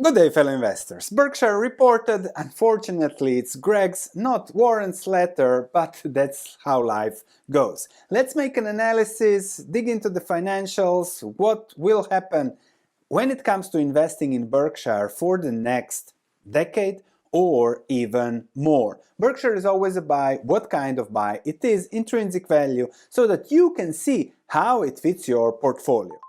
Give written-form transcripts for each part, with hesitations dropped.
Good day, fellow investors. Berkshire reported, unfortunately it's Greg's, not Warren's letter, but that's how life goes. Let's make an analysis, dig into the financials, what will happen when it comes to investing in Berkshire for the next decade or even more. Berkshire is always a buy. What kind of buy? It is intrinsic value, so that you can see how it fits your portfolio.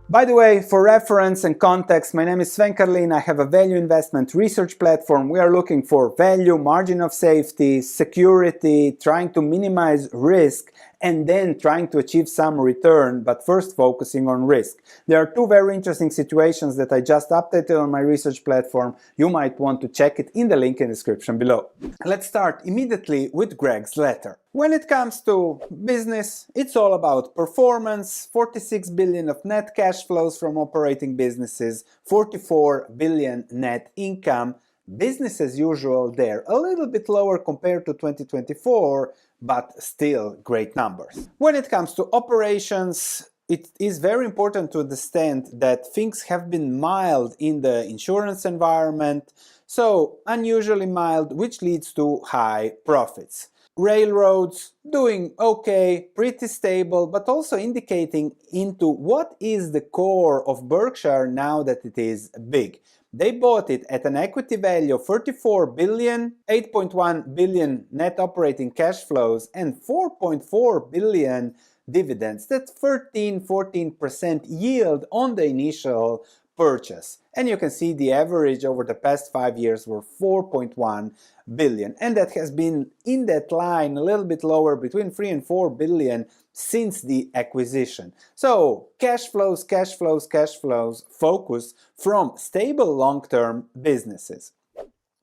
By the way, for reference and context, my name is Sven. I have a value investment research platform. We are looking for value, margin of safety, security, trying to minimize risk, and then trying to achieve some return, but first focusing on risk. There are two very interesting situations that I just updated on my research platform. You might want to check it in the link in the description below. Let's start immediately with Greg's letter. When it comes to business, it's all about performance, 46 billion of net cash flows from operating businesses, 44 billion net income, business as usual there, a little bit lower compared to 2024, but still great numbers. When it comes to operations, it is very important to understand that things have been mild in the insurance environment, so unusually mild, which leads to high profits. Railroads doing okay, pretty stable, but also indicating into what is the core of Berkshire now that it is big. They bought it at an equity value of 34 billion, 8.1 billion net operating cash flows, and 4.4 billion dividends. That's 13-14% yield on the initial purchase. And you can see the average over the past 5 years were 4.1 billion. And that has been in that line a little bit lower, between 3 and 4 billion since the acquisition. So cash flows, cash flows, cash flows, focus from stable long-term businesses.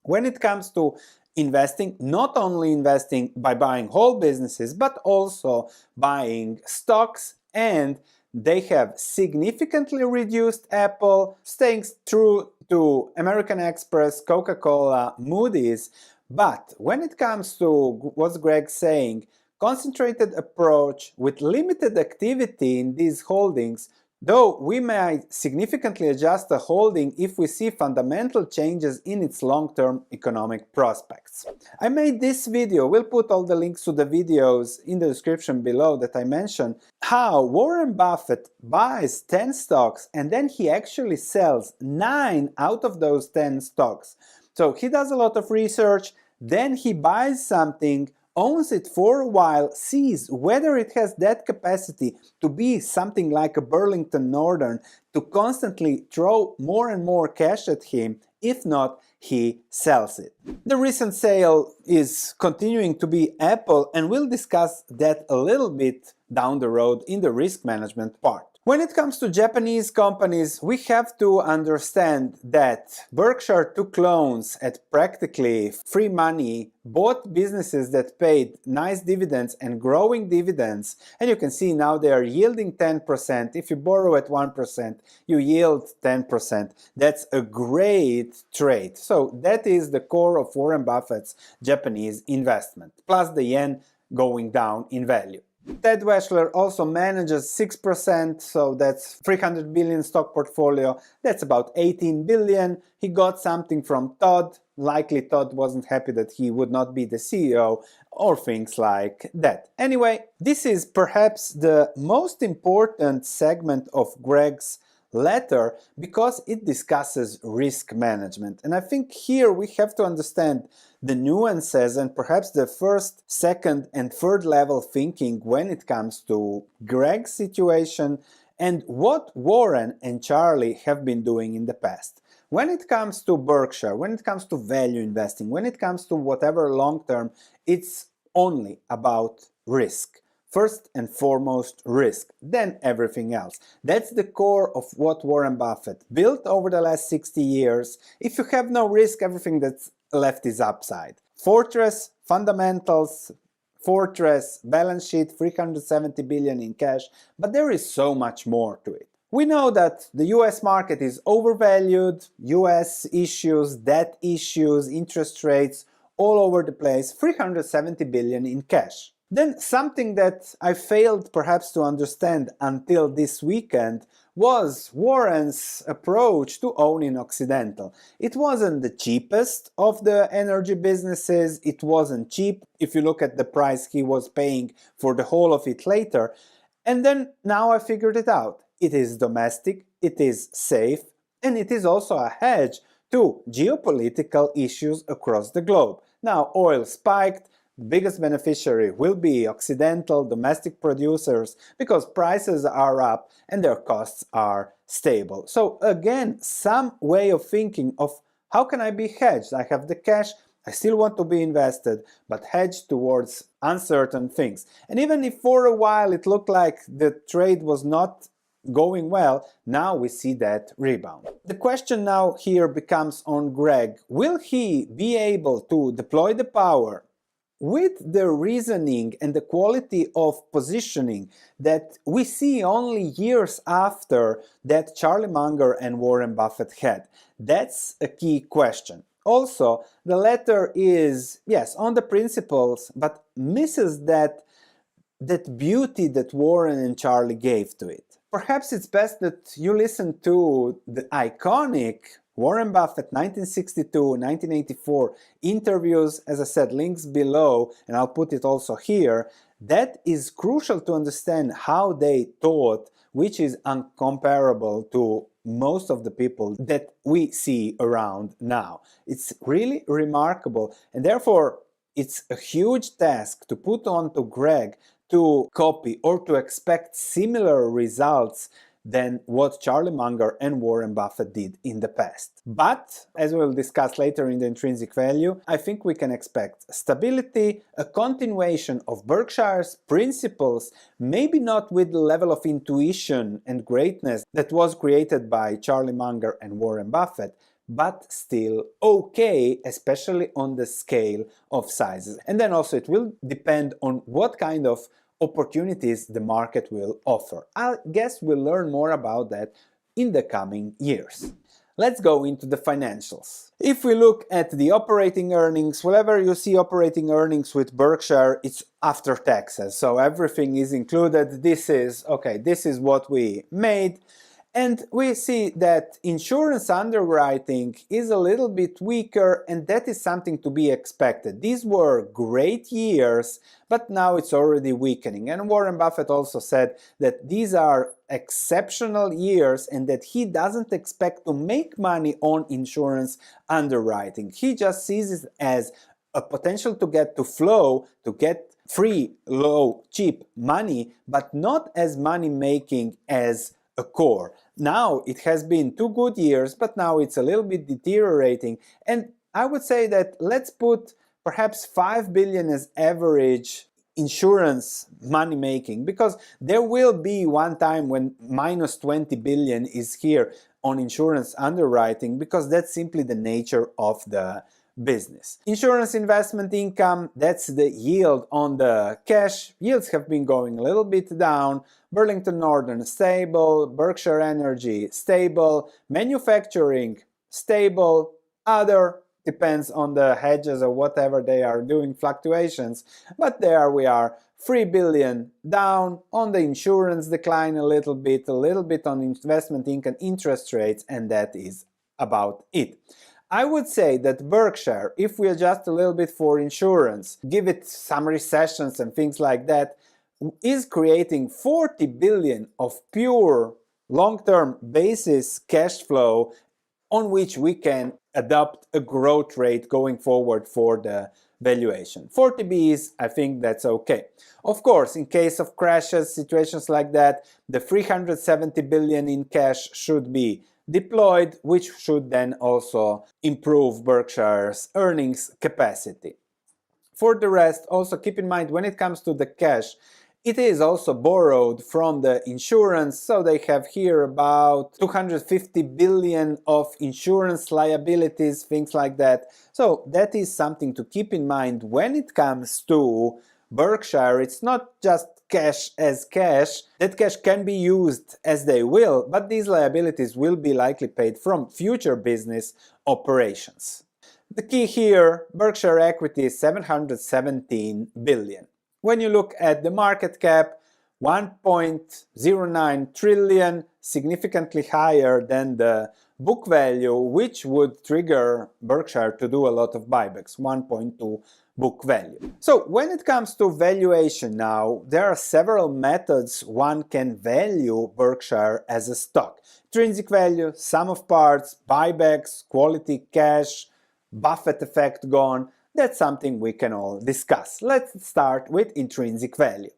When it comes to investing, not only investing by buying whole businesses, but also buying stocks, and they have significantly reduced Apple, staying true to American Express, Coca-Cola, Moody's. But when it comes to what's Greg saying, concentrated approach with limited activity in these holdings, though we might significantly adjust the holding if we see fundamental changes in its long-term economic prospects. I made this video, we'll put all the links to the videos in the description below that I mentioned, how Warren Buffett buys 10 stocks and then he actually sells 9 out of those 10 stocks. So he does a lot of research, then he buys something, owns it for a while, sees whether it has that capacity to be something like a Burlington Northern, to constantly throw more and more cash at him. If not, he sells it. The recent sale is continuing to be Apple, and we'll discuss that a little bit down the road in the risk management part. When it comes to Japanese companies, we have to understand that Berkshire took loans at practically free money, bought businesses that paid nice dividends and growing dividends, and you can see now they are yielding 10%. If you borrow at 1%, you yield 10%. That's a great trade. So that is the core of Warren Buffett's Japanese investment, plus the yen going down in value. Ted Weschler also manages 6%, so that's 300 billion stock portfolio. That's about 18 billion. He got something from Todd. Likely Todd wasn't happy that he would not be the CEO or things like that. Anyway, this is perhaps the most important segment of Greg's letter because it discusses risk management. And I think here we have to understand the nuances and perhaps the first, second, and third level thinking when it comes to Greg's situation and what Warren and Charlie have been doing in the past. When it comes to Berkshire, when it comes to value investing, when it comes to whatever long term, it's only about risk. First and foremost, risk, then everything else. That's the core of what Warren Buffett built over the last 60 years. If you have no risk, everything that's left is upside. Fortress, fundamentals, fortress, balance sheet, 370 billion in cash, but there is so much more to it. We know that the US market is overvalued, US issues, debt issues, interest rates, all over the place, 370 billion in cash. Then something that I failed perhaps to understand until this weekend was Warren's approach to owning Occidental. It wasn't the cheapest of the energy businesses, it wasn't cheap if you look at the price he was paying for the whole of it later. And then now I figured it out. It is domestic, it is safe, and it is also a hedge to geopolitical issues across the globe. Now oil spiked. The biggest beneficiary will be Occidental domestic producers because prices are up and their costs are stable. So again, some way of thinking of how can I be hedged? I have the cash, I still want to be invested, but hedged towards uncertain things. And even if for a while it looked like the trade was not going well, now we see that rebound. The question now here becomes on Greg. Will he be able to deploy the power with the reasoning and the quality of positioning that we see only years after that Charlie Munger and Warren Buffett had? That's a key question. Also, the letter is, yes, on the principles, but misses that beauty that Warren and Charlie gave to it. Perhaps it's best that you listen to the iconic Warren Buffett 1962-1984 interviews, as I said, links below, and I'll put it also here. That is crucial to understand how they thought, which is uncomparable to most of the people that we see around now. It's really remarkable, and therefore it's a huge task to put on to Greg to copy or to expect similar results than what Charlie Munger and Warren Buffett did in the past. But, as we'll discuss later in the intrinsic value, I think we can expect stability, a continuation of Berkshire's principles, maybe not with the level of intuition and greatness that was created by Charlie Munger and Warren Buffett, but still okay, especially on the scale of sizes. And then also it will depend on what kind of opportunities the market will offer. I guess we'll learn more about that in the coming years. Let's go into the financials. If we look at the operating earnings, whenever you see operating earnings with Berkshire, it's after taxes, so everything is included. This is what we made. And we see that insurance underwriting is a little bit weaker, and that is something to be expected. These were great years, but now it's already weakening. And Warren Buffett also said that these are exceptional years and that he doesn't expect to make money on insurance underwriting. He just sees it as a potential to get to flow, to get free, low, cheap money, but not as money making as a core. Now it has been 2 good years, but now it's a little bit deteriorating, and I would say that let's put perhaps 5 billion as average insurance money making, because there will be one time when minus 20 billion is here on insurance underwriting, because that's simply the nature of the business. Insurance investment income, that's the yield on the cash. Yields have been going a little bit down. Burlington Northern stable, Berkshire Energy stable, manufacturing stable, other depends on the hedges or whatever they are doing, fluctuations, but there we are, 3 billion down. On the insurance decline a little bit on investment income, interest rates, and that is about it. I would say that Berkshire, if we adjust a little bit for insurance, give it some recessions and things like that, is creating 40 billion of pure long-term basis cash flow on which we can adopt a growth rate going forward for the valuation. 40 Bs, I think that's okay. Of course, in case of crashes, situations like that, the 370 billion in cash should be deployed, which should then also improve Berkshire's earnings capacity. For the rest, also keep in mind when it comes to the cash, it is also borrowed from the insurance, so they have here about 250 billion of insurance liabilities, things like that. So that is something to keep in mind when it comes to Berkshire. It's not just cash as cash. That cash can be used as they will, but these liabilities will be likely paid from future business operations. The key here, Berkshire equity is 717 billion. When you look at the market cap, 1.09 trillion, significantly higher than the book value, which would trigger Berkshire to do a lot of buybacks, 1.2 book value. So when it comes to valuation now, there are several methods one can value Berkshire as a stock. Intrinsic value, sum of parts, buybacks, quality, cash, Buffett effect gone. That's something we can all discuss. Let's start with intrinsic value.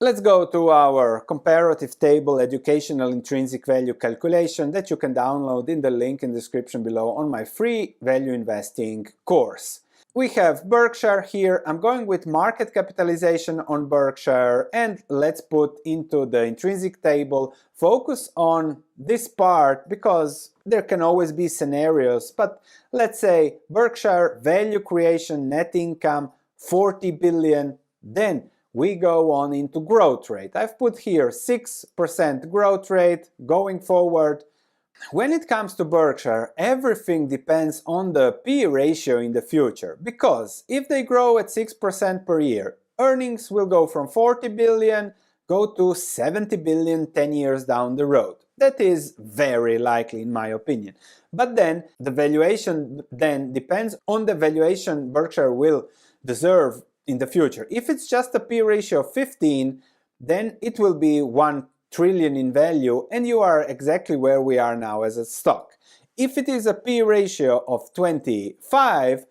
Let's go to our comparative table educational intrinsic value calculation that you can download in the link in the description below on my free value investing course. We have Berkshire here. I'm going with market capitalization on Berkshire, and let's put into the intrinsic table, focus on this part because there can always be scenarios, but let's say Berkshire value creation net income 40 billion, then we go on into growth rate. I've put here 6% growth rate going forward. When it comes to Berkshire, everything depends on the P ratio in the future, because if they grow at 6% per year, earnings will go from 40 billion, go to 70 billion 10 years down the road. That is very likely in my opinion. But then the valuation then depends on the valuation Berkshire will deserve in the future. If it's just a P ratio of 15, then it will be 1 trillion in value, and you are exactly where we are now as a stock. If it is a P ratio of 25,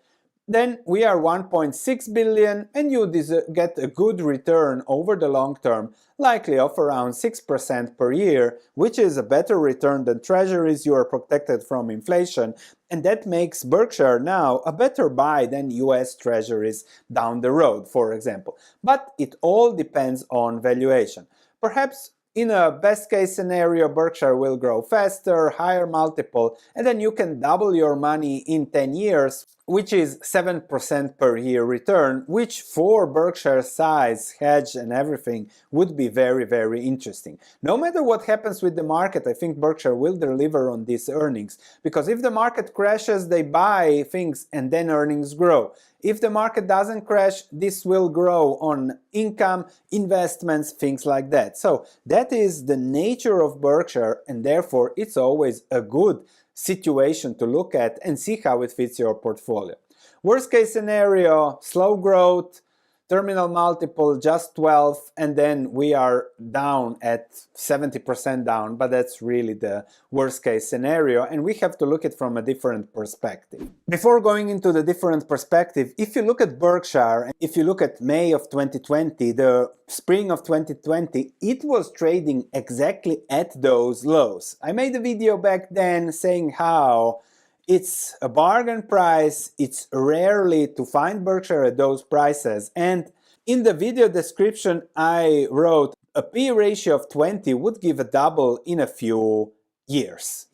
then we are 1.6 billion, and you get a good return over the long term, likely of around 6% per year, which is a better return than treasuries. You are protected from inflation, and that makes Berkshire now a better buy than US treasuries down the road, for example. But it all depends on valuation. Perhaps in a best case scenario, Berkshire will grow faster, higher multiple, and then you can double your money in 10 years, which is 7% per year return, which for Berkshire size, hedge and everything would be very, very interesting. No matter what happens with the market, I think Berkshire will deliver on these earnings, because if the market crashes, they buy things and then earnings grow. If the market doesn't crash, this will grow on income, investments, things like that. So that is the nature of Berkshire, and therefore it's always a good situation to look at and see how it fits your portfolio. Worst case scenario, slow growth, terminal multiple just 12, and then we are down at 70% down, but that's really the worst case scenario, and we have to look at it from a different perspective. Before going into the different perspective, if you look at Berkshire, if you look at May of 2020, the spring of 2020, it was trading exactly at those lows. I made a video back then saying how it's a bargain price, it's rarely to find Berkshire at those prices, and in the video description I wrote a P ratio of 20 would give a double in a few years.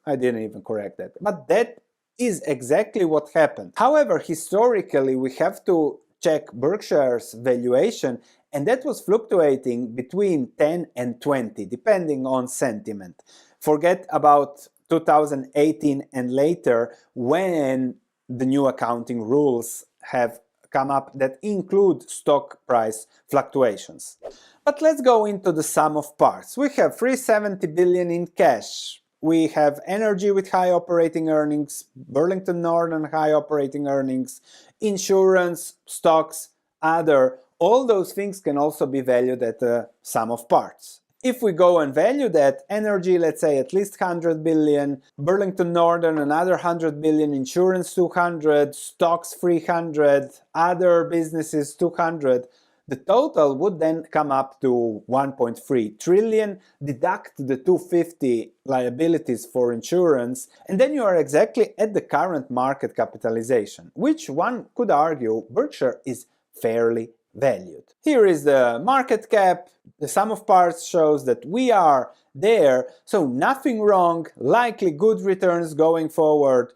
I didn't even correct that, but that is exactly what happened. However, historically we have to check Berkshire's valuation, and that was fluctuating between 10 and 20 depending on sentiment. Forget about 2018 and later, when the new accounting rules have come up that include stock price fluctuations. But let's go into the sum of parts. We have 370 billion in cash. We have energy with high operating earnings, Burlington Northern high operating earnings, insurance, stocks, other. All those things can also be valued at the sum of parts. If we go and value that, energy, let's say at least 100 billion, Burlington Northern another 100 billion, insurance 200, stocks 300, other businesses 200, the total would then come up to 1.3 trillion, deduct the 250 liabilities for insurance, and then you are exactly at the current market capitalization, which one could argue Berkshire is fairly valued. Here is the market cap. The sum of parts shows that we are there, so nothing wrong, likely good returns going forward,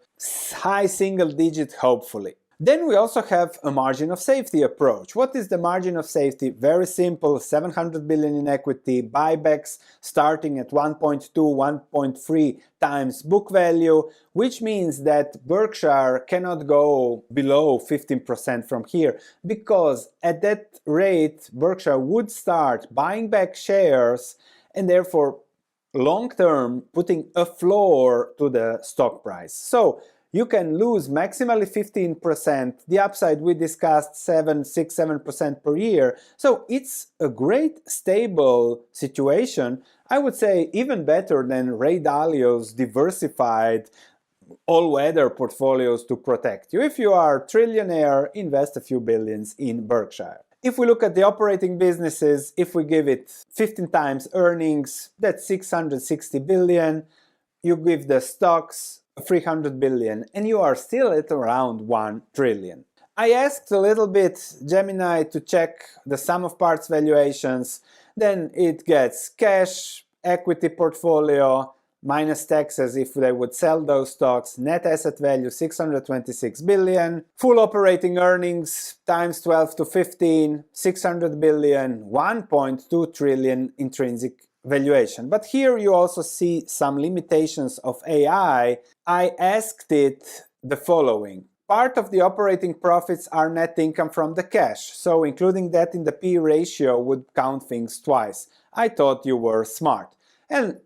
high single digit hopefully. Then we also have a margin of safety approach. What is the margin of safety? Very simple, 700 billion in equity, buybacks starting at 1.2, 1.3 times book value, which means that Berkshire cannot go below 15% from here, because at that rate, Berkshire would start buying back shares and therefore long-term putting a floor to the stock price. So you can lose maximally 15%. The upside we discussed 7% per year. So it's a great stable situation. I would say even better than Ray Dalio's diversified all-weather portfolios to protect you. If you are a trillionaire, invest a few billions in Berkshire. If we look at the operating businesses, if we give it 15 times earnings, that's 660 billion. You give the stocks 300 billion and you are still at around 1 trillion. I asked a little bit Gemini to check the sum of parts valuations. Then it gets cash, equity portfolio, minus taxes if they would sell those stocks, net asset value 626 billion, full operating earnings times 12 to 15, 600 billion, 1.2 trillion intrinsic valuation. But here you also see some limitations of AI. I asked it the following. Part of the operating profits are net income from the cash, so including that in the P ratio would count things twice. I thought you were smart. And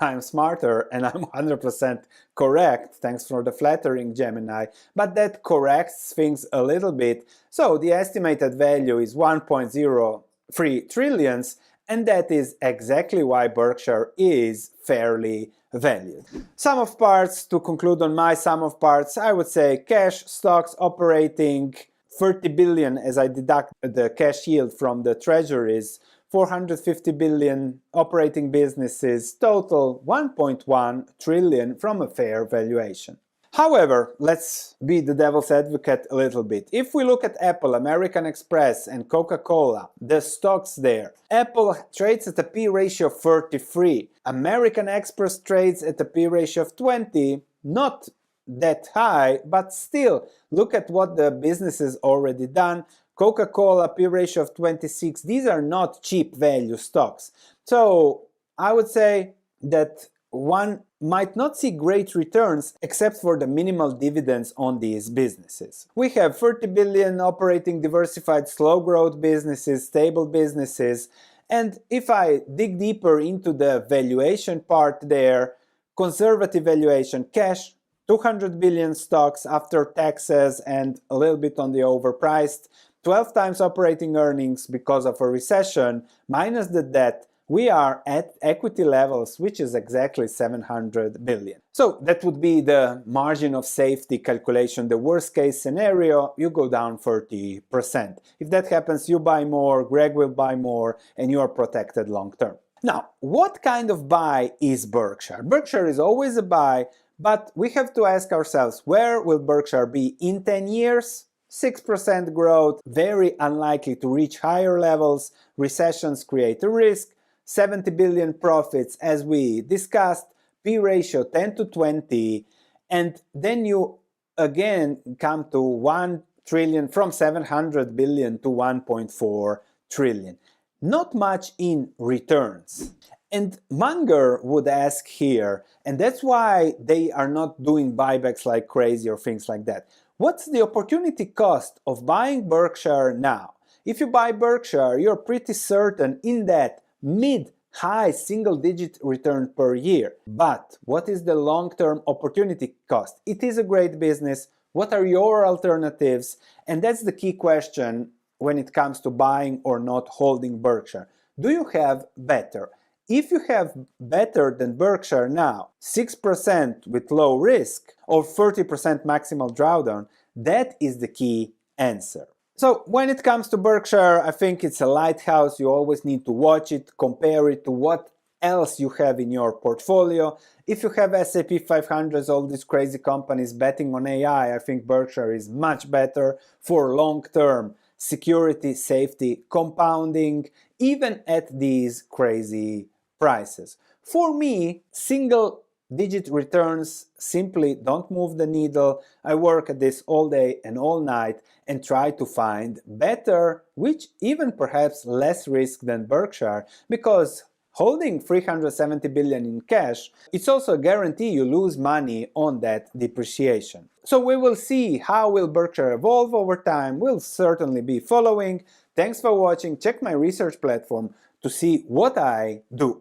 I'm smarter and I'm 100% correct, thanks for the flattering Gemini, but that corrects things a little bit. So the estimated value is 1.03 trillions, and that is exactly why Berkshire is fairly valued. Sum of parts, to conclude on my sum of parts, I would say cash, stocks, operating, 30 billion as I deduct the cash yield from the treasuries, 450 billion operating businesses, total 1.1 trillion from a fair valuation. However, let's be the devil's advocate a little bit. If we look at Apple, American Express and Coca-Cola, the stocks there, Apple trades at a P ratio of 33, American Express trades at a P ratio of 20, not that high, but still, look at what the business has already done. Coca-Cola P ratio of 26, these are not cheap value stocks. So I would say that one might not see great returns except for the minimal dividends on these businesses. We have 30 billion operating diversified slow growth businesses, stable businesses, and if I dig deeper into the valuation part there, conservative valuation, cash, 200 billion stocks after taxes and a little bit on the overpriced, 12 times operating earnings because of a recession, minus the debt, we are at equity levels, which is exactly 700 billion. So that would be the margin of safety calculation. The worst case scenario, you go down 30%. If that happens, you buy more, Greg will buy more, and you are protected long term. Now, what kind of buy is Berkshire? Berkshire is always a buy, but we have to ask ourselves, where will Berkshire be in 10 years? 6% growth, very unlikely to reach higher levels. Recessions create a risk. 70 billion profits, as we discussed, P ratio 10 to 20, and then you again come to 1 trillion, from 700 billion to 1.4 trillion. Not much in returns. And Munger would ask here, and that's why they are not doing buybacks like crazy or things like that. What's the opportunity cost of buying Berkshire now? If you buy Berkshire, you're pretty certain in that mid-high single-digit return per year. But what is the long-term opportunity cost? It is a great business. What are your alternatives? And that's the key question when it comes to buying or not holding Berkshire. Do you have better? If you have better than Berkshire now, 6% with low risk or 30% maximal drawdown, that is the key answer. So when it comes to Berkshire, I think it's a lighthouse. You always need to watch it, compare it to what else you have in your portfolio. If you have S&P 500, all these crazy companies betting on AI, I think Berkshire is much better for long-term security, safety, compounding, even at these crazy prices. For me, single digit returns simply don't move the needle. I work at this all day and all night and try to find better, which even perhaps less risk than Berkshire, because holding 370 billion in cash, it's also a guarantee you lose money on that depreciation. So we will see how will Berkshire evolve over time. We'll certainly be following. Thanks for watching. Check my research platform to see what I do.